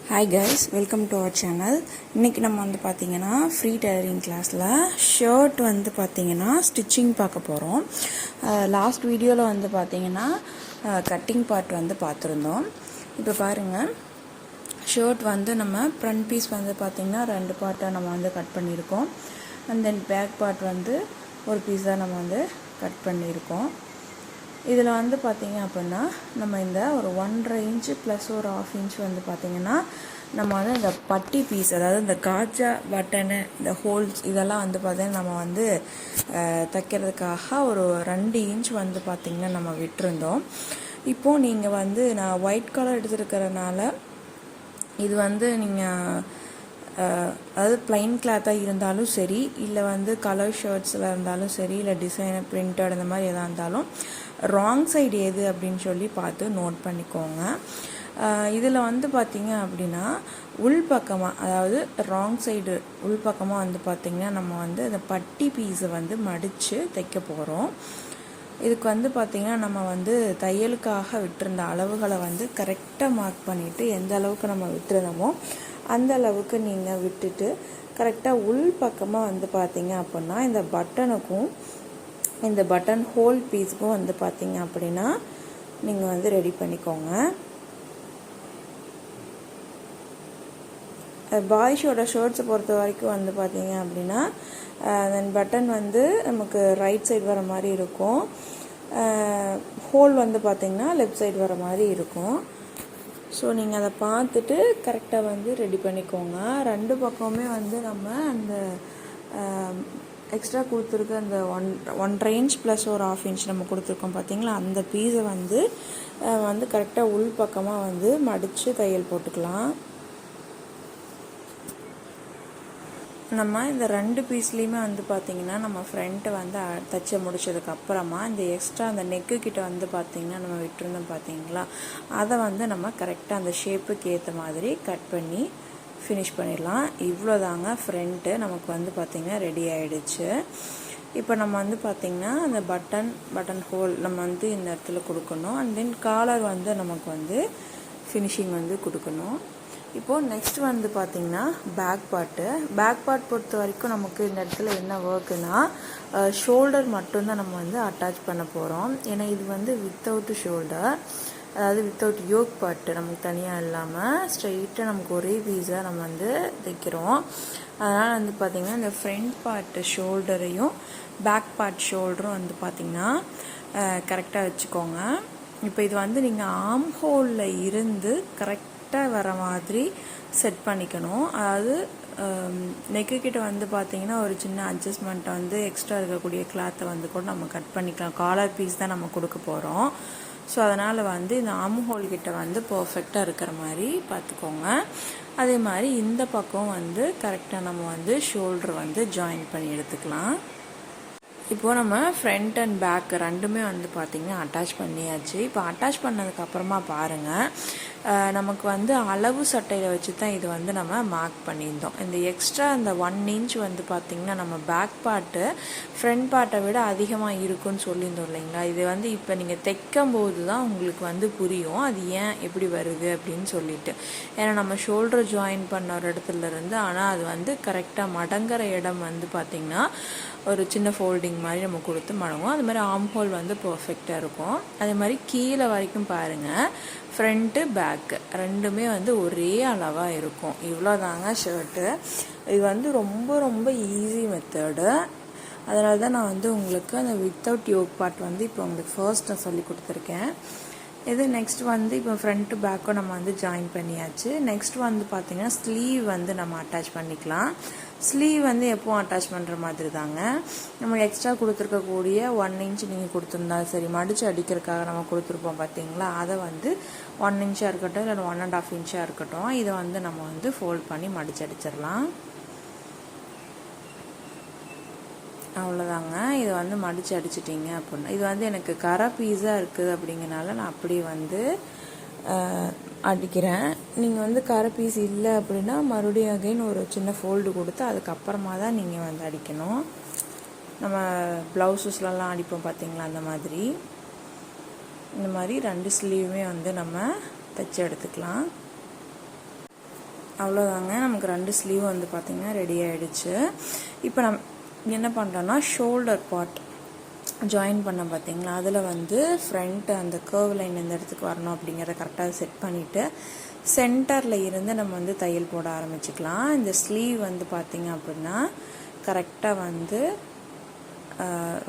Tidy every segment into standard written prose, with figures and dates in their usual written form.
Hi guys, welcome to our channel. இன்றைக்கி நம்ம வந்து பார்த்திங்கன்னா ஃப்ரீ டெய்லரிங் கிளாஸில் ஷர்ட் வந்து பார்த்திங்கன்னா ஸ்டிச்சிங் பார்க்க போகிறோம். லாஸ்ட் வீடியோவில் வந்து பார்த்திங்கன்னா கட்டிங் பார்ட் வந்து பார்த்துருந்தோம். இப்போ பாருங்கள், ஷர்ட் வந்து நம்ம ஃப்ரண்ட் பீஸ் வந்து பார்த்திங்கன்னா 2 பார்ட்டாக நம்ம வந்து கட் பண்ணியிருக்கோம். அண்ட் தென் பேக் பார்ட் வந்து ஒரு பீஸாக நம்ம வந்து கட் பண்ணியிருக்கோம். இதில் வந்து பார்த்திங்க அப்படின்னா நம்ம இந்த ஒரு 1.5 இன்ச்சு ப்ளஸ் ஒரு 1/2 இன்ச் வந்து பார்த்திங்கன்னா நம்ம வந்து இந்த பட்டி பீஸ், அதாவது இந்த காஜா பட்டனு, இந்த ஹோல்ஸ் இதெல்லாம் வந்து பார்த்திங்கன்னா நம்ம வந்து தைக்கிறதுக்காக ஒரு 2 இன்ச் வந்து பார்த்திங்கன்னா நம்ம விட்டுருந்தோம். இப்போது நீங்கள் வந்து நான் ஒயிட் கலர் எடுத்துருக்கிறதுனால இது வந்து நீங்கள் அதாவது பிளைன் கிளாத்தாக இருந்தாலும் சரி, இல்லை வந்து கலர் ஷர்ட்ஸில் இருந்தாலும் சரி, இல்லை டிசைனர் பிரிண்டட் இந்த மாதிரி எதாக இருந்தாலும் ராங் சைடு எது அப்படின்னு சொல்லி பார்த்து நோட் பண்ணிக்கோங்க. இதில் வந்து பார்த்திங்க அப்படின்னா உள்பக்கமாக, அதாவது ராங் சைடு உள்பக்கமாக வந்து பார்த்திங்கன்னா நம்ம வந்து அந்த பட்டி பீஸை வந்து மடித்து தைக்க போகிறோம். இதுக்கு வந்து பார்த்திங்கன்னா நம்ம வந்து தையலுக்காக விட்டுருந்த அளவுகளை வந்து கரெக்டாக மார்க் பண்ணிவிட்டு எந்த அளவுக்கு நம்ம விட்டுருந்தோமோ அந்த அளவுக்கு நீங்கள் விட்டுட்டு கரெக்டாக உள் பக்கமாக வந்து பார்த்திங்க அப்படின்னா இந்த பட்டனுக்கும் இந்த பட்டன் ஹோல் பீஸுக்கும் வந்து பார்த்திங்க அப்படின்னா நீங்கள் வந்து ரெடி பண்ணிக்கோங்க. பாய்ஸோட ஷர்ட்ஸை பொறுத்த வரைக்கும் வந்து பார்த்திங்க அப்படின்னா தென் பட்டன் வந்து நமக்கு ரைட் சைடு வர மாதிரி இருக்கும், ஹோல் வந்து பார்த்திங்கன்னா லெஃப்ட் சைடு வர மாதிரி இருக்கும். ஸோ நீங்கள் அதை பார்த்துட்டு கரெக்டாக வந்து ரெடி பண்ணிக்கோங்க. 2 பக்கமுமே வந்து நம்ம அந்த எக்ஸ்ட்ரா கொடுத்துருக்க அந்த 1.5 இன்ச் ப்ளஸ் ஒரு 1/2 இன்ச் நம்ம கொடுத்துருக்கோம் பார்த்திங்களா, அந்த பீஸை வந்து கரெக்டாக உள் பக்கமாக வந்து மடித்து தையல் போட்டுக்கலாம். நம்ம இந்த 2 பீஸ்லேயுமே வந்து பார்த்திங்கன்னா நம்ம ஃப்ரண்ட்டை வந்து தைச்சி முடிச்சதுக்கப்புறமா இந்த எக்ஸ்ட்ரா அந்த நெக்கு கிட்ட வந்து பார்த்திங்கன்னா நம்ம விட்டுருந்தோம் பார்த்திங்களா, அதை வந்து நம்ம கரெக்டாக அந்த ஷேப்புக்கு ஏற்ற மாதிரி கட் பண்ணி ஃபினிஷ் பண்ணிடலாம். இவ்வளோதாங்க ஃப்ரண்ட்டு நமக்கு வந்து பார்த்திங்கன்னா ரெடி ஆகிடுச்சு. இப்போ நம்ம வந்து பார்த்திங்கன்னா அந்த பட்டன் ஹோல் நம்ம வந்து இந்த இடத்துல கொடுக்கணும். அண்ட் தென் காலர் வந்து நமக்கு வந்து ஃபினிஷிங் வந்து கொடுக்கணும். இப்போது நெக்ஸ்ட் வந்து பார்த்திங்கன்னா பேக் பார்ட் பொறுத்த வரைக்கும் நமக்கு இந்த இடத்துல என்ன ஒர்க்குன்னா ஷோல்டர் மட்டும்தான் நம்ம வந்து அட்டாச் பண்ண போகிறோம். ஏன்னா இது வந்து வித்தவுட் ஷோல்டர், அதாவது வித்தவுட் யோக் பார்ட்டு நமக்கு தனியாக இல்லாமல் ஸ்ட்ரெயிட்டாக நமக்கு ஒரே பீஸாக நம்ம வந்து தைக்கிறோம். அதனால் வந்து பார்த்திங்கன்னா இந்த ஃப்ரண்ட் பார்ட்டு ஷோல்டரையும் பேக் பார்ட் ஷோல்டரும் வந்து பார்த்திங்கன்னா கரெக்டாக வச்சுக்கோங்க. இப்போ இது வந்து நீங்கள் ஆர்ம் ஹோலில் இருந்து கரெக்டாக வர மாதிரி செட் பண்ணிக்கணும். அதாவது நெக்கு கிட்ட வந்து பார்த்திங்கன்னா ஒரு சின்ன அட்ஜஸ்ட்மெண்ட்டை வந்து எக்ஸ்ட்ரா இருக்கக்கூடிய கிளாத்தை வந்து கூட நம்ம கட் பண்ணிக்கலாம். காலர் பீஸ் தான் நம்ம கொடுக்க போகிறோம். ஸோ அதனால் வந்து இந்த ஆர்ம் ஹோல் கிட்ட வந்து பர்ஃபெக்டாக இருக்கிற மாதிரி பார்த்துக்கோங்க. அதே மாதிரி இந்த பக்கம் வந்து கரெக்டாக நம்ம வந்து ஷோல்டர் வந்து ஜாயின் பண்ணி எடுத்துக்கலாம். இப்போது நம்ம ஃப்ரண்ட் அண்ட் பேக் 2மே வந்து பார்த்திங்கன்னா அட்டாச் பண்ணியாச்சு. இப்போ அட்டாச் பண்ணதுக்கப்புறமா பாருங்கள், நமக்கு வந்து அளவு சட்டையில் வச்சு தான் இது வந்து நம்ம மார்க் பண்ணியிருந்தோம். இந்த எக்ஸ்ட்ரா இந்த 1 இன்ச் வந்து பார்த்திங்கன்னா நம்ம பேக் பார்ட்டு ஃப்ரண்ட் பார்ட்டை விட அதிகமாக இருக்குன்னு சொல்லியிருந்தோம் இல்லைங்களா. இது வந்து இப்போ நீங்கள் தைக்கும் போது தான் உங்களுக்கு வந்து புரியும் அது ஏன் எப்படி வருது அப்படின்னு சொல்லிட்டு. ஏன்னா நம்ம ஷோல்டர் ஜாயின் பண்ண ஒரு இடத்துல இருந்து, ஆனால் அது வந்து கரெக்டாக மடங்குற இடம் வந்து பார்த்திங்கன்னா ஒரு சின்ன ஃபோல்டிங் மாதிரி நம்ம கொடுத்து மடங்கும். அது மாதிரி ஆர்ம் ஹோல் வந்து பர்ஃபெக்டாக இருக்கும். அதே மாதிரி கீழே வரைக்கும் பாருங்கள், ஃப்ரண்ட்டு பேக்கு 2மே வந்து ஒரே அளவாக இருக்கும். இவ்வளோதாங்க ஷர்ட்டு. இது வந்து ரொம்ப ரொம்ப ஈஸி மெத்தடு. அதனால தான் நான் வந்து உங்களுக்கு அந்த வித்தவுட் யோக் பார்ட் வந்து இப்போ உங்களுக்கு ஃபர்ஸ்ட் நான் சொல்லி கொடுத்துருக்கேன். இது நெக்ஸ்ட் வந்து இப்போ ஃப்ரண்ட்டு பேக்கும் நம்ம வந்து ஜாயின் பண்ணியாச்சு. நெக்ஸ்ட் வந்து பார்த்திங்கன்னா ஸ்லீவ் வந்து நம்ம அட்டாச் பண்ணிக்கலாம். ஸ்லீவ் வந்து எப்போவும் அட்டாச் பண்ணுற மாதிரி தாங்க. நம்ம எக்ஸ்ட்ரா கொடுத்துருக்கக்கூடிய 1 இன்ச் நீங்கள் கொடுத்துருந்தாலும் சரி, மடித்து அடிக்கிறதுக்காக நம்ம கொடுத்துருப்போம் பார்த்திங்களா, அதை வந்து 1 இன்ச்சாக இருக்கட்டும் இல்லை 1.5 இன்ச்சாக இருக்கட்டும், இதை வந்து நம்ம வந்து ஃபோல்ட் பண்ணி மடித்து அடிச்சிடலாம். அவ்வளோதாங்க. இதை வந்து மடித்து அடிச்சிட்டிங்க அப்படின்னா, இது வந்து எனக்கு கரை பீஸாக இருக்குது அப்படிங்கிறனால நான் அப்படியே வந்து அடிக்கிறேன். நீங்கள் வந்து கரை பீஸ் இல்லை அப்படின்னா மறுபடியும் அகைன் ஒரு சின்ன ஃபோல்டு கொடுத்து அதுக்கப்புறமா தான் நீங்கள் வந்து அடிக்கணும். நம்ம ப்ளவுஸஸ்லாம் அடிப்போம் பார்த்திங்களா, அந்த மாதிரி இந்த மாதிரி 2 ஸ்லீவுமே வந்து நம்ம தைச்சி எடுத்துக்கலாம். அவ்வளோதாங்க, நமக்கு 2 ஸ்லீவ் வந்து பார்த்திங்கன்னா ரெடி ஆகிடுச்சு. இப்போ என்ன பண்ணுறோன்னா ஷோல்டர் பார்ட் ஜாயின் பண்ண பார்த்திங்களா, அதில் வந்து ஃப்ரண்ட் அந்த கர்வ் லைன் எந்த இடத்துக்கு வரணும் அப்படிங்கிறத கரெக்டாக செட் பண்ணிவிட்டு சென்டரில் இருந்து நம்ம வந்து தையல் போட ஆரம்பிச்சுக்கலாம். இந்த ஸ்லீவ் வந்து பார்த்திங்க அப்படின்னா கரெக்டாக வந்து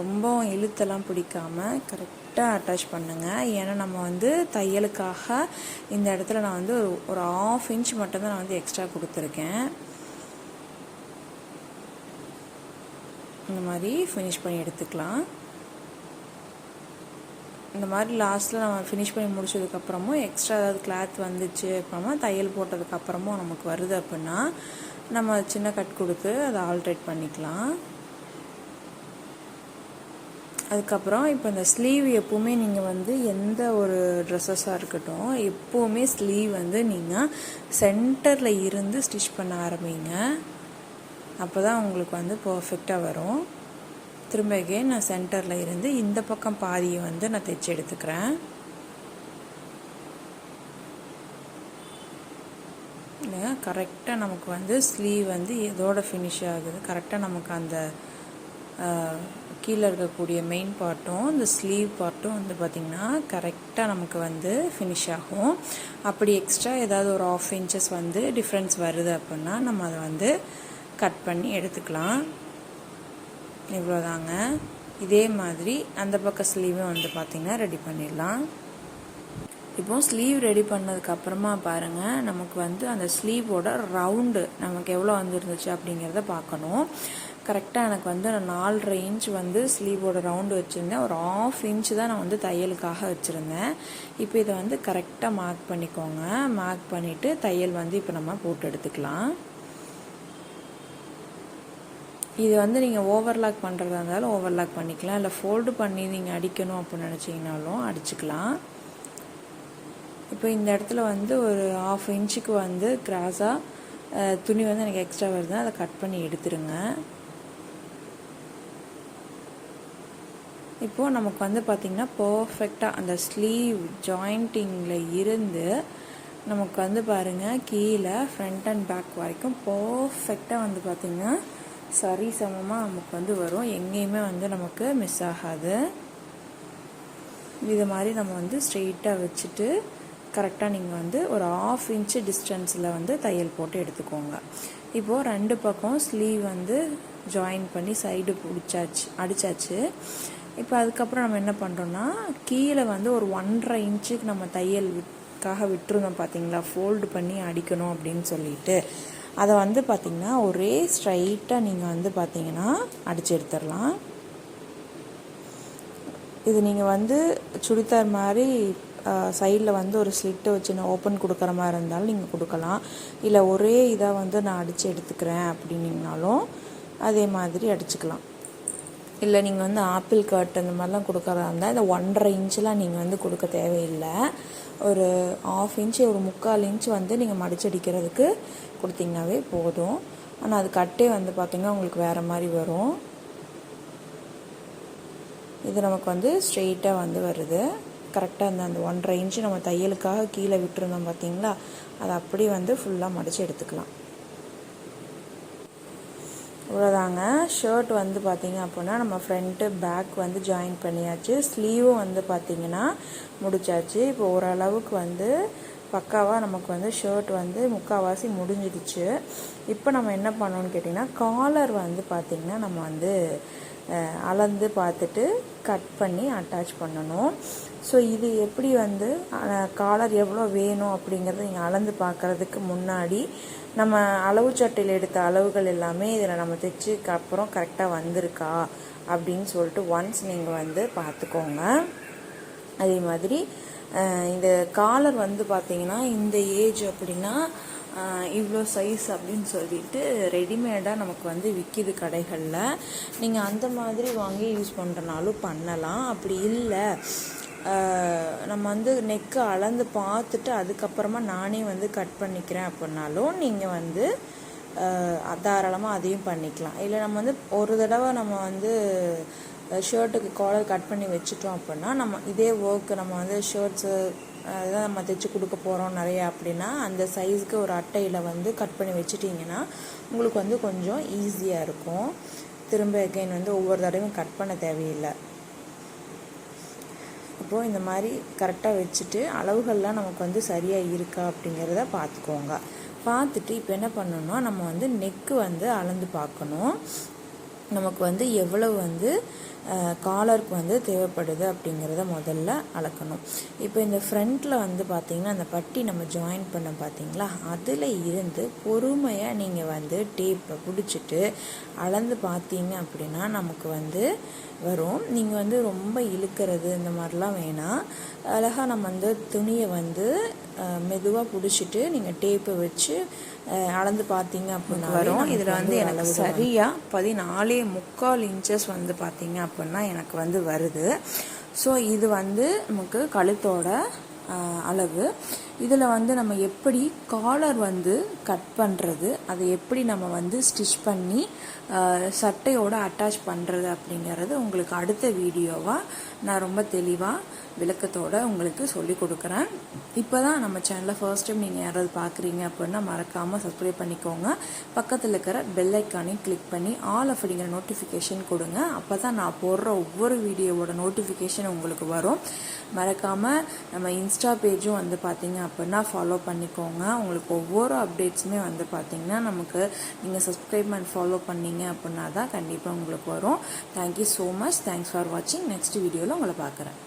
ரொம்ப இழுத்தெல்லாம் பிடிக்காமல் கரெக்டாக அட்டாச் பண்ணுங்கள். ஏன்னா நம்ம வந்து தையலுக்காக இந்த இடத்துல நான் வந்து ஒரு 1/2 இன்ச் மட்டும்தான் நான் வந்து எக்ஸ்ட்ரா கொடுத்துருக்கேன். இந்த மாதிரி ஃபினிஷ் பண்ணி எடுத்துக்கலாம். இந்த மாதிரி லாஸ்ட்டில் நம்ம ஃபினிஷ் பண்ணி முடிச்சதுக்கப்புறமும் எக்ஸ்ட்ரா ஏதாவது கிளாத் வந்துச்சு அப்புறமா தையல் போட்டதுக்கப்புறமும் நமக்கு வருது அப்படின்னா நம்ம சின்ன கட் கொடுத்து அதை ஆல்ட்ரேட் பண்ணிக்கலாம். அதுக்கப்புறம் இப்போ இந்த ஸ்லீவ் எப்போவுமே நீங்கள் வந்து எந்த ஒரு ட்ரெஸ்ஸஸாக இருக்கட்டும் எப்போவுமே ஸ்லீவ் வந்து நீங்கள் சென்டரில் இருந்து ஸ்டிச் பண்ண ஆரம்பிங்க. அப்போ தான் உங்களுக்கு வந்து பர்ஃபெக்டாக வரும். திரும்ப அகைன் நான் சென்டரில் இருந்து இந்த பக்கம் பாதியை வந்து நான் தைச்சி எடுத்துக்கிறேன். கரெக்டாக நமக்கு வந்து ஸ்லீவ் வந்து எதோட ஃபினிஷ் ஆகுது, கரெக்டாக நமக்கு அந்த கீழே இருக்கக்கூடிய மெயின் பார்ட்டும் இந்த ஸ்லீவ் பார்ட்டும் வந்து பார்த்திங்கன்னா கரெக்டாக நமக்கு வந்து ஃபினிஷ் ஆகும். அப்படி எக்ஸ்ட்ரா ஏதாவது ஒரு 1/2 இன்ச்சஸ் வந்து டிஃப்ரென்ஸ் வருது அப்படின்னா நம்ம அதை வந்து கட் பண்ணி எடுத்துக்கலாம். இவ்வளோதாங்க. இதே மாதிரி அந்த பக்கம் ஸ்லீவும் வந்து பார்த்திங்கன்னா ரெடி பண்ணிடலாம். இப்போ ஸ்லீவ் ரெடி பண்ணதுக்கப்புறமா பாருங்கள், நமக்கு வந்து அந்த ஸ்லீவோட ரவுண்டு நமக்கு எவ்வளோ வந்துருந்துச்சு அப்படிங்கிறத பார்க்கணும். கரெக்டாக எனக்கு வந்து நான் 4.5 இன்ச் வந்து ஸ்லீவோட ரவுண்டு வச்சுருந்தேன். ஒரு 1/2 இன்ச்சு தான் நான் வந்து தையலுக்காக வச்சுருந்தேன். இப்போ இதை வந்து கரெக்டாக மார்க் பண்ணிக்கோங்க. மார்க் பண்ணிவிட்டு தையல் வந்து இப்போ நம்ம போட்டு எடுத்துக்கலாம். இது வந்து நீங்கள் ஓவர்லாக் பண்ணுறதா இருந்தாலும் ஓவர்லாக் பண்ணிக்கலாம், இல்லை ஃபோல்டு பண்ணி நீங்கள் அடிக்கணும் அப்படின்னு நினச்சிங்கனாலும் அடிச்சுக்கலாம். இப்போ இந்த இடத்துல வந்து ஒரு 1/2 இன்ச்சுக்கு வந்து கிராஸாக துணி வந்து எனக்கு எக்ஸ்ட்ரா வருது, அதை கட் பண்ணி எடுத்துருங்க. இப்போது நமக்கு வந்து பார்த்திங்கன்னா பர்ஃபெக்டாக அந்த ஸ்லீவ் ஜாயிண்டிங்கில் இருந்து நமக்கு வந்து பாருங்கள் கீழே ஃப்ரண்ட் அண்ட் பேக் வரைக்கும் பர்ஃபெக்டாக வந்து பார்த்திங்கன்னா சரி சமமாக நமக்கு வந்து வரும். எங்கேயுமே வந்து நமக்கு மிஸ் ஆகாது. இது மாதிரி நம்ம வந்து ஸ்ட்ரெயிட்டாக வச்சுட்டு கரெக்டாக நீங்கள் வந்து ஒரு 1/2 இன்ச்சு டிஸ்டன்ஸில் வந்து தையல் போட்டு எடுத்துக்கோங்க. இப்போது 2 பக்கம் ஸ்லீவ் வந்து ஜாயின் பண்ணி சைடு அடித்தாச்சு. இப்போ அதுக்கப்புறம் நம்ம என்ன பண்ணுறோன்னா கீழே வந்து ஒரு 1.5 இன்ச்சுக்கு நம்ம தையலுக்காக விட்டுருந்தோம் பார்த்தீங்களா, ஃபோல்டு பண்ணி அடிக்கணும் அப்படின்னு சொல்லிட்டு. அதை வந்து பார்த்திங்கன்னா ஒரே ஸ்ட்ரைட்டாக நீங்கள் வந்து பார்த்திங்கன்னா அடித்து எடுத்துடலாம். இது நீங்கள் வந்து சுடிதார் மாதிரி சைடில் வந்து ஒரு ஸ்லிட்டு வச்சு நான் ஓப்பன் கொடுக்குற மாதிரி இருந்தாலும் நீங்கள் கொடுக்கலாம். இல்லை ஒரே இதாக வந்து நான் அடித்து எடுத்துக்கிறேன் அப்படின்னீங்கனாலும் அதே மாதிரி அடிச்சுக்கலாம். இல்லை நீங்கள் வந்து ஆப்பிள் கட் அந்த மாதிரிலாம் கொடுக்குறதா இருந்தால் இந்த 1.5 இன்ச்செலாம் நீங்கள் வந்து கொடுக்க தேவையில்லை. ஒரு 1/2 இன்ச்சு ஒரு 3/4 இன்ச்சு வந்து நீங்கள் மடிச்சடிக்கிறதுக்கு கொடுத்தீங்கன்னாவே போதும். ஆனால் அது கட்டே வந்து பார்த்திங்கன்னா உங்களுக்கு வேறு மாதிரி வரும். இது நமக்கு வந்து ஸ்ட்ரெயிட்டாக வந்து வருது. கரெக்டாக அந்த 1.5 இன்ச்சு நம்ம தையலுக்காக கீழே விட்டுருந்தோம் பார்த்தீங்களா, அதை அப்படி வந்து ஃபுல்லாக மடித்து எடுத்துக்கலாம். இவ்வளோதாங்க. ஷர்ட் வந்து பார்த்திங்க அப்படின்னா நம்ம ஃப்ரண்ட்டு பேக் வந்து ஜாயின் பண்ணியாச்சு. ஸ்லீவும் வந்து பார்த்திங்கன்னா முடிச்சாச்சு. இப்போ ஓரளவுக்கு வந்து பக்காவாக நமக்கு வந்து ஷர்ட் வந்து 3/4 முடிஞ்சிடுச்சு. இப்போ நம்ம என்ன பண்ணோன்னு கேட்டிங்கன்னா காலர் வந்து பார்த்திங்கன்னா நம்ம வந்து அளந்து பார்த்துட்டு கட் பண்ணி அட்டாச் பண்ணணும். ஸோ இது எப்படி வந்து காலர் எவ்வளோ வேணும் அப்படிங்கிறத நீங்கள் அளந்து பார்க்குறதுக்கு முன்னாடி நம்ம அளவு சட்டையில் எடுத்த அளவுகள் எல்லாமே இதில் நம்ம தைச்சதுக்கு அப்புறம் கரெக்டாக வந்திருக்கா அப்படின்னு சொல்லிட்டு ஒன்ஸ் நீங்கள் வந்து பார்த்துக்கோங்க. அதே மாதிரி இந்த காலர் வந்து பார்த்திங்கன்னா இந்த ஏஜ் அப்படின்னா இவ்வளோ சைஸ் அப்படின்னு சொல்லிட்டு ரெடிமேடாக நமக்கு வந்து விற்கிது கடைகளில். நீங்கள் அந்த மாதிரி வாங்கி யூஸ் பண்ணுறனாலும் பண்ணலாம். அப்படி இல்லை நம்ம வந்து நெக்கு அளந்து பார்த்துட்டு அதுக்கப்புறமா நானே வந்து கட் பண்ணிக்கிறேன் அப்படின்னாலும் நீங்கள் வந்து தாராளமாக அதையும் பண்ணிக்கலாம். இல்லை நம்ம வந்து ஒரு தடவை நம்ம வந்து ஷர்ட்டுக்கு காலர் கட் பண்ணி வச்சுட்டோம் அப்படின்னா நம்ம இதே ஒர்க்கு நம்ம வந்து ஷர்ட்ஸு அதான் நம்ம தைச்சி கொடுக்க போகிறோம் நிறையா அப்படின்னா அந்த சைஸ்க்கு ஒரு அட்டையில் வந்து கட் பண்ணி வச்சுட்டிங்கன்னா உங்களுக்கு வந்து கொஞ்சம் ஈஸியாக இருக்கும். திரும்ப அகைன் வந்து ஒவ்வொரு தடவையும் கட் பண்ண தேவையில்லை. அப்போது இந்த மாதிரி கரெக்டாக வச்சுட்டு அளவுகள்லாம் நமக்கு வந்து சரியாக இருக்கா அப்படிங்கிறத பார்த்துக்கோங்க. பார்த்துட்டு இப்போ என்ன பண்ணணும்னா நம்ம வந்து நெக்கு வந்து அளந்து பார்க்கணும். நமக்கு வந்து எவ்வளவு வந்து காலருக்கு வந்து தேவைப்படுது அப்படிங்கிறத முதல்ல அளக்கணும். இப்போ இந்த ஃப்ரண்ட்டில் வந்து பார்த்திங்கன்னா அந்த பட்டி நம்ம ஜாயின் பண்ண பார்த்திங்களா, அதில் இருந்து பொறுமையாக நீங்கள் வந்து டேப்பை பிடிச்சிட்டு அளந்து பார்த்தீங்க அப்படின்னா நமக்கு வந்து வரும். நீங்கள் வந்து ரொம்ப இழுக்கிறது இந்த மாதிரிலாம் வேணாம். அழகாக நம்ம வந்து துணியை வந்து மெதுவாக பிடிச்சிட்டு நீங்கள் டேப்பை வச்சு அளந்து பார்த்தீங்க அப்படின்னா வரும். இதில் வந்து எனக்கு சரியாக 14.25 இன்ச்சஸ் வந்து பார்த்தீங்க அப்படின்னா எனக்கு வந்து வருது. ஸோ இது வந்து நமக்கு கழுத்தோட அளவு. இதில் வந்து நம்ம எப்படி காலர் வந்து கட் பண்ணுறது, அதை எப்படி நம்ம வந்து ஸ்டிச் பண்ணி சட்டையோட அட்டாச் பண்ணுறது அப்படிங்கிறது உங்களுக்கு அடுத்த வீடியோவாக நான் ரொம்ப தெளிவாக விளக்கத்தோடு உங்களுக்கு சொல்லி கொடுக்குறேன். இப்போ தான் நம்ம சேனலில் ஃபர்ஸ்ட் டைம் நீங்கள் யாராவது பார்க்குறீங்க அப்படின்னா மறக்காமல் சப்ஸ்கிரைப் பண்ணிக்கோங்க. பக்கத்தில் இருக்கிற பெல் ஐக்கானையும் கிளிக் பண்ணி ஆல் அப்படிங்கிற நோட்டிஃபிகேஷன் கொடுங்க. அப்போ தான் நான் போடுற ஒவ்வொரு வீடியோவோட நோட்டிஃபிகேஷன் உங்களுக்கு வரும். மறக்காமல் நம்ம இன்ஸ்டா பேஜும் வந்து பார்த்தீங்க அப்படின்னா ஃபாலோ பண்ணிக்கோங்க. உங்களுக்கு ஒவ்வொரு அப்டேட்ஸுமே வந்து பார்த்தீங்கன்னா நமக்கு நீங்கள் சப்ஸ்கிரைப் அண்ட் ஃபாலோ பண்ணீங்க அப்படின்னா தான் கண்டிப்பாக உங்களுக்கு வரும். Thank you so much. Thanks for வாட்சிங். நெக்ஸ்ட் வீடியோவில் உங்களை பார்க்குறேன்.